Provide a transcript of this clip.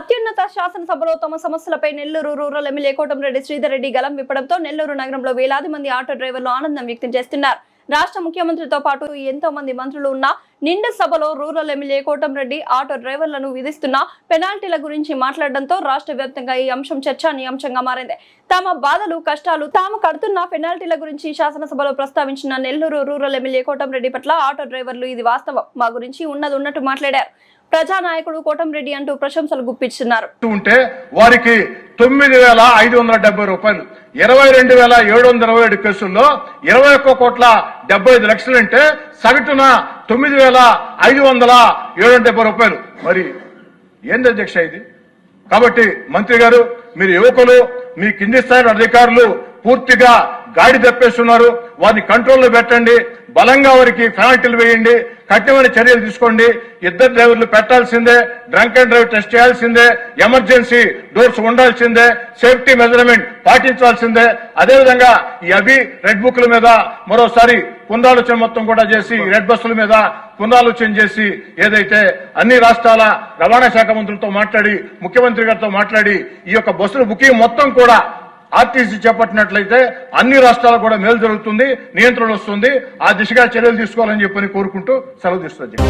అత్యున్నత శాసనసభలో తమ సమస్యలపై నెల్లూరు రూరల్ ఎమ్మెల్యే కోటంరెడ్డి శ్రీధర్ రెడ్డి గలం విప్పడంతో నెల్లూరు నగరంలో వేలాది మంది ఆటో డ్రైవర్లు ఆనందం వ్యక్తం చేస్తున్నారు. రాష్ట్ర ముఖ్యమంత్రితో పాటు ఎంతో మంది మంత్రులు ఉన్న నిండు సభలో రూరల్ ఎమ్మెల్యే కోటంరెడ్డి ఆటో డ్రైవర్లను విధిస్తున్న పెనాల్టీల గురించి మాట్లాడడంతో రాష్ట్ర వ్యాప్తంగా ఈ అంశం చర్చానీయాంశంగా మారింది. తమ బాధలు కష్టాలు తాము కడుతున్న పెనాల్టీల గురించి శాసనసభలో ప్రస్తావించిన నెల్లూరు రూరల్ ఎమ్మెల్యే కోటంరెడ్డి పట్ల ఆటో డ్రైవర్లు ఇది వాస్తవం, మా గురించి ఉన్నది ఉన్నట్టు మాట్లాడారు. ప్రజానాయకుడు కోటంరెడ్డి అంటూ ప్రశంసలు గుప్పించున్నారు. వారికి 9,570 రూపాయలు 22,727 కేసుల్లో 21,75,00,000 అంటే సగటున 9,570 రూపాయలు. మరి ఏంది అధ్యక్ష ఇది? కాబట్టి మంత్రి గారు, మీరు యువకులు, మీ కింది స్థాయి అధికారులు పూర్తిగా గాడి తప్పేస్తున్నారు. వారిని కంట్రోల్లో పెట్టండి, బలంగా వారికి పెనాల్టీలు వేయండి, కఠినమైన చర్యలు తీసుకోండి. ఇద్దరు డ్రైవర్లు పెట్టాల్సిందే, డ్రంక్ అండ్ డ్రైవ్ టెస్ట్ చేయాల్సిందే, ఎమర్జెన్సీ డోర్స్ ఉండాల్సిందే, సేఫ్టీ మెజర్మెంట్ పాటించాల్సిందే. అదేవిధంగా ఈ రెడ్ బుక్ల మీద మరోసారి పునరాలోచన మొత్తం కూడా చేసి, రెడ్ బస్సుల మీద పునరాలోచన చేసి, ఏదైతే అన్ని రాష్ట్రాల రవాణా శాఖ మంత్రులతో మాట్లాడి, ముఖ్యమంత్రి గారితో మాట్లాడి ఈ యొక్క బస్సుల బుకింగ్ మొత్తం కూడా ఆర్టీసీ చేపట్టినట్లయితే అన్ని రాష్ట్రాలకు కూడా మేలు జరుగుతుంది, నియంత్రణ వస్తుంది. ఆ దిశగా చర్యలు తీసుకోవాలని చెప్పని కోరుకుంటూ సెలవు తీసుకొచ్చాను.